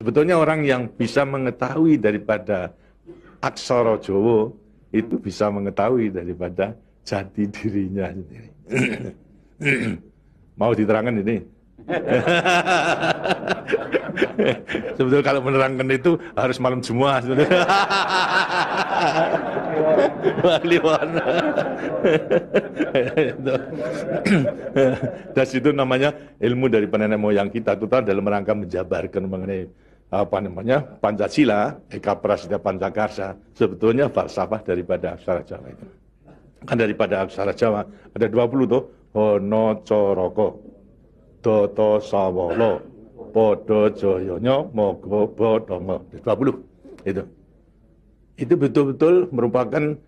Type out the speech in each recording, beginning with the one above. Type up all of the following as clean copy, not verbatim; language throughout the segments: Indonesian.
Sebetulnya orang yang bisa mengetahui daripada aksara Jawa itu bisa mengetahui daripada jati dirinya sendiri. Mau diterangkan ini? Sebetulnya kalau menerangkan itu harus malam Jumat sebetulnya. Waliwona. Dan itu namanya ilmu dari nenek moyang kita itu dalam rangka menjabarkan mengenai Pancasila, Eka Prasida Pancakarsa, sebetulnya falsafah daripada aksara Jawa itu. Kan daripada aksara Jawa ada 20 tuh, Hono Coroko, Doto Sawolo, Podo Joyono, Mogo Bodongo, 20 itu. Itu betul-betul merupakan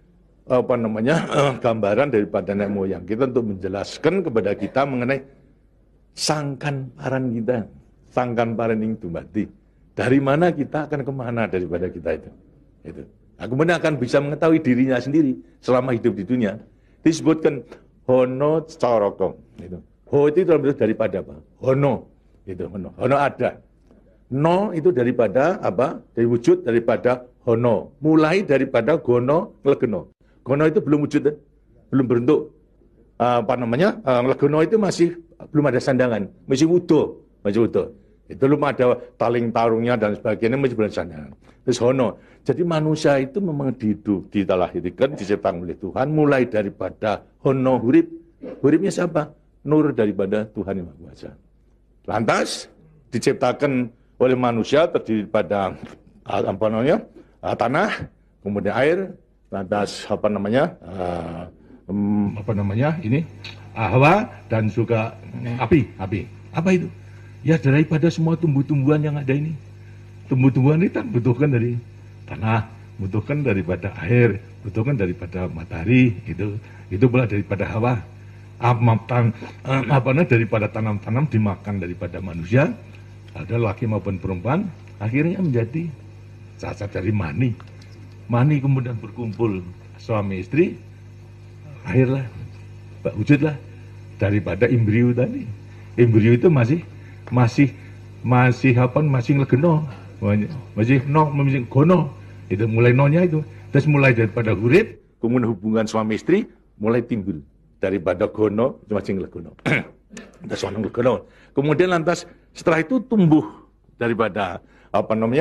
gambaran daripada nenek moyang kita untuk menjelaskan kepada kita mengenai sangkan paran kita, sangkan paran yang dumati. Dari mana kita akan kemana daripada kita itu. Nah, kemudian akan bisa mengetahui dirinya sendiri selama hidup di dunia. Disebutkan Hono Coroko. Ho itu daripada apa? Hono. Hono. Hono ada. No itu daripada apa? Dari wujud daripada hono. Mulai daripada gono, legeno. Gono itu belum wujud, belum berbentuk. Legeno itu masih belum ada sandangan, masih utuh, Itu belum ada taling tarungnya dan sebagainya, masih belum ada sandangan. Terus hono. Jadi manusia itu memang dilahirkan, diciptakan oleh Tuhan, mulai daripada hono hurip. Huripnya siapa? Nur daripada Tuhan Yang Maha Kuasa. Lantas diciptakan oleh manusia terdiri pada tanah, kemudian air, lantas hawa dan juga api. Apa itu? Ya daripada semua tumbuh-tumbuhan yang ada ini. Tumbuh-tumbuhan ini kan butuhkan dari tanah, butuhkan daripada air, butuhkan daripada matahari, itu pula daripada hawa. Daripada tanam-tanam dimakan daripada manusia, ada laki maupun perempuan, akhirnya menjadi cacat dari mani. Mani kemudian berkumpul suami istri, lahirlah, wujudlah daripada embrio tadi. Embrio itu masih legeno, masih gono. Itu mulai nonya itu. Terus mulai daripada hurip, kemudian hubungan suami istri mulai timbul daripada gono masih legeno. Kemudian lantas setelah itu tumbuh daripada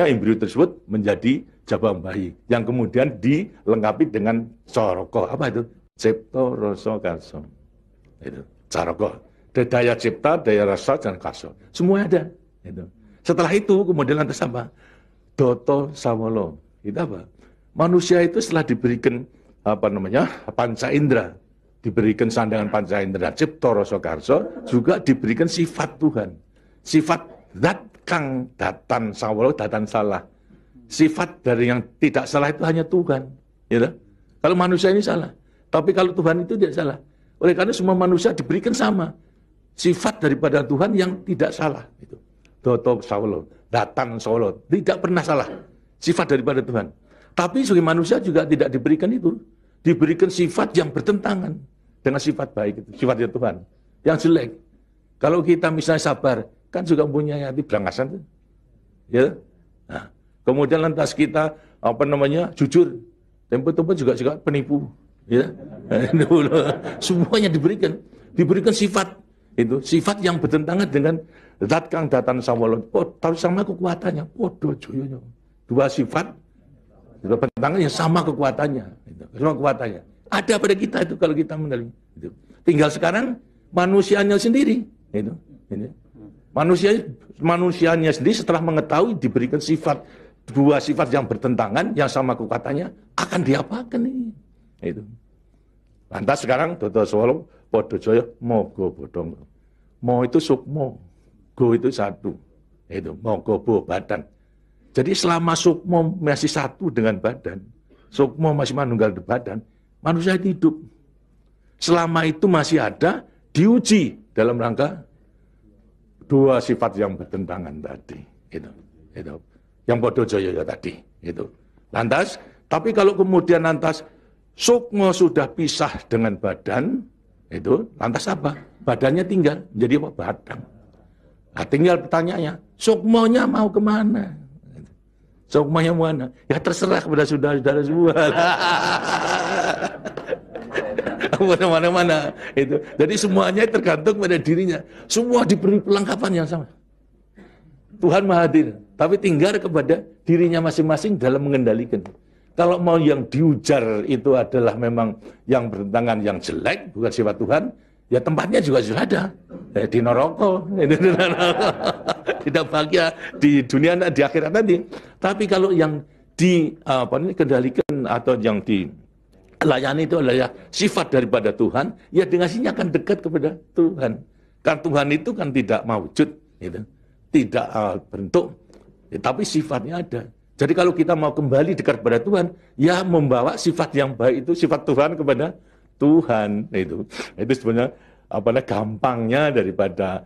embrio tersebut menjadi jabang bayi yang kemudian dilengkapi dengan coroko. Apa itu? Cipta rasa karsa. Itu coroko. Daya cipta, daya rasa dan karsa. Semua ada. Setelah itu kemudian lantas apa? Doto sawolo. Itu apa? Manusia itu setelah diberikan panca indera, diberikan sandangan panca indera, cipta rasa karsa, juga diberikan sifat Tuhan. Sifat zat kang datan sawolo, datan salah. Sifat dari yang tidak salah itu hanya Tuhan. Kalau manusia ini salah. Tapi kalau Tuhan itu tidak salah. Oleh karena semua manusia diberikan sama. Sifat daripada Tuhan yang tidak salah. Doto sawolo, datan sawolo. Tidak pernah salah. Sifat daripada Tuhan. Tapi sebagai manusia juga tidak diberikan itu. Diberikan sifat yang bertentangan dengan sifat baik itu. Sifatnya Tuhan. Yang jelek. Kalau kita misalnya sabar, kan juga punya hati berangasan. Nah, kemudian lantas kita jujur. Tempo-tempo juga penipu. Semuanya diberikan sifat. Itu sifat yang bertentangan dengan zat kang datan sawolo. Tahu sama kekuatannya. Podo joyonya. Dua sifat bertentangan yang sama kekuatannya. Sama kekuatannya. Ada pada kita itu kalau kita menerima. Tinggal sekarang manusianya sendiri. Manusianya sendiri setelah mengetahui diberikan dua sifat yang bertentangan yang sama kekuatannya akan diapakan ini. Lantas sekarang Doto Sawolo Podo Joyo Mogo Bodongo. Mo itu sukmo, go itu satu. Mogo bo badan. Jadi selama sukmo masih satu dengan badan, sukmo masih manunggal di badan, manusia itu hidup. Selama itu masih ada, diuji dalam rangka dua sifat yang bertentangan tadi. Yang Podo Joyo tadi. Lantas, tapi kalau kemudian lantas sukmo sudah pisah dengan badan, lantas apa? Badannya tinggal, jadi apa? Badan. Nah, tinggal pertanyaannya, sukmonya mau kemana? Sokmanya mana? Ya terserah kepada saudara-saudara semua. Mana-mana itu. Jadi semuanya tergantung pada dirinya. Semua diberi perlengkapan yang sama. Tuhan Maha Hadir, tapi tinggal kepada dirinya masing-masing dalam mengendalikan. Kalau mau yang diujar itu adalah memang yang bertentangan yang jelek, bukan sifat Tuhan, ya tempatnya juga sudah ada. Di neraka, tidak bahagia di dunia di akhirat nanti. Tapi kalau yang dikendalikan atau yang dilayani itu adalah sifat daripada Tuhan, ya dengannya akan dekat kepada Tuhan. Karena Tuhan itu kan tidak mewujud, gitu. Tidak bentuk, ya, tapi sifatnya ada. Jadi kalau kita mau kembali dekat kepada Tuhan, ya membawa sifat yang baik itu, sifat Tuhan kepada Tuhan itu sebenarnya gampangnya daripada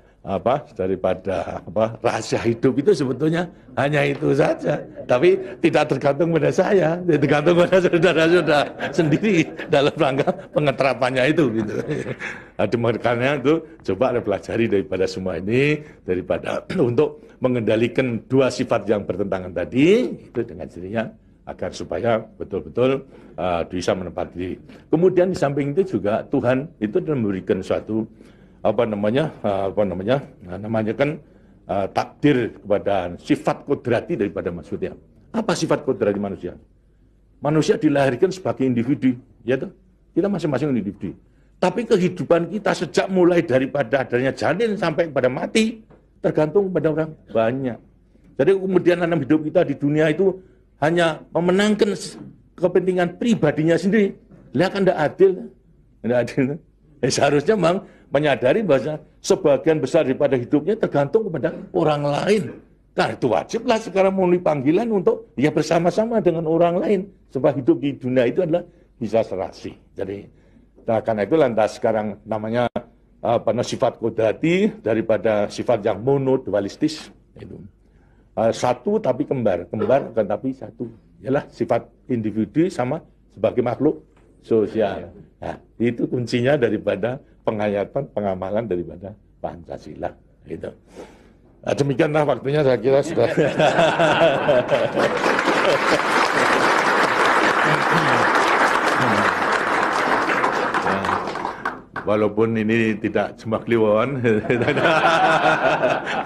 rahasia hidup itu sebetulnya hanya itu saja. Tapi tidak tergantung pada saya, tergantung pada saudara-saudara sendiri dalam rangka pengeterapannya itu. Gitu. Makanya itu coba pelajari daripada semua ini, daripada untuk mengendalikan dua sifat yang bertentangan tadi itu dengan dirinya, agar supaya betul-betul bisa menempati diri. Kemudian di samping itu juga Tuhan itu memberikan suatu takdir kepada sifat kodrati daripada manusia. Apa sifat kodrati manusia? Manusia dilahirkan sebagai individu, ya toh? Kita masing-masing individu. Tapi kehidupan kita sejak mulai daripada adanya janin sampai pada mati tergantung pada orang banyak. Jadi kemudian dalam hidup kita di dunia itu hanya memenangkan kepentingan pribadinya sendiri. Lihat kan tidak adil. Tidak adil. Seharusnya memang menyadari bahwa sebagian besar daripada hidupnya tergantung kepada orang lain. Karena itu wajiblah sekarang memenuhi panggilan untuk ya bersama-sama dengan orang lain. Sebab hidup di dunia itu adalah bisa serasi. Jadi karena itu lantas sekarang namanya sifat kodrati daripada sifat yang monodualistis itu. Satu tapi kembar kan tapi satu. Ialah sifat individu sama sebagai makhluk sosial. Nah, itu kuncinya daripada penghayatan, pengamalan daripada Pancasila. Gitu. Nah, demikianlah waktunya saya kira sudah. Walaupun ini tidak cuma kliwon,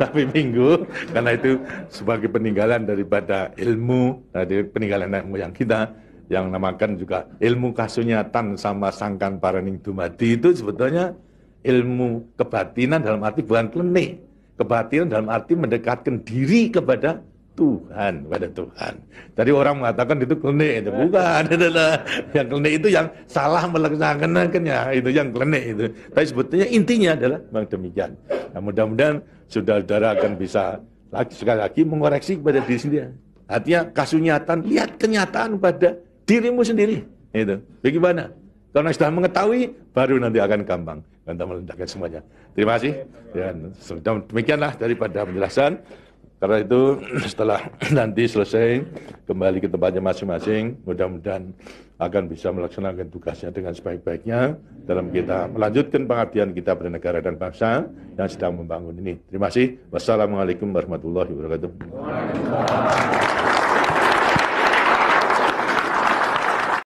tapi minggu, karena itu sebagai peninggalan daripada ilmu, dari peninggalan nenek moyang kita, yang namakan juga ilmu kasunyatan sama sangkan paraning dumadi itu sebetulnya ilmu kebatinan dalam arti bukan klenik. Kebatinan dalam arti mendekatkan diri kepada Tuhan, pada Tuhan. Jadi orang mengatakan itu klenik, itu bukan. Yang klenik itu yang salah melaksanakannya, itu yang klenik itu. Tapi sebetulnya intinya adalah memang demikian. Nah, mudah-mudahan saudara-saudara akan bisa sekali lagi mengoreksi kepada diri sendiri. Artinya kasunyatan, lihat kenyataan pada dirimu sendiri. Itu. Bagaimana? Karena sudah mengetahui, baru nanti akan gampang. Kita meletakkan semuanya. Terima kasih. Dan demikianlah daripada penjelasan. Karena itu setelah nanti selesai kembali ke tempatnya masing-masing, mudah-mudahan akan bisa melaksanakan tugasnya dengan sebaik-baiknya dalam kita melanjutkan pengabdian kita pada negara dan bangsa yang sedang membangun ini. Terima kasih. Wassalamualaikum warahmatullahi wabarakatuh.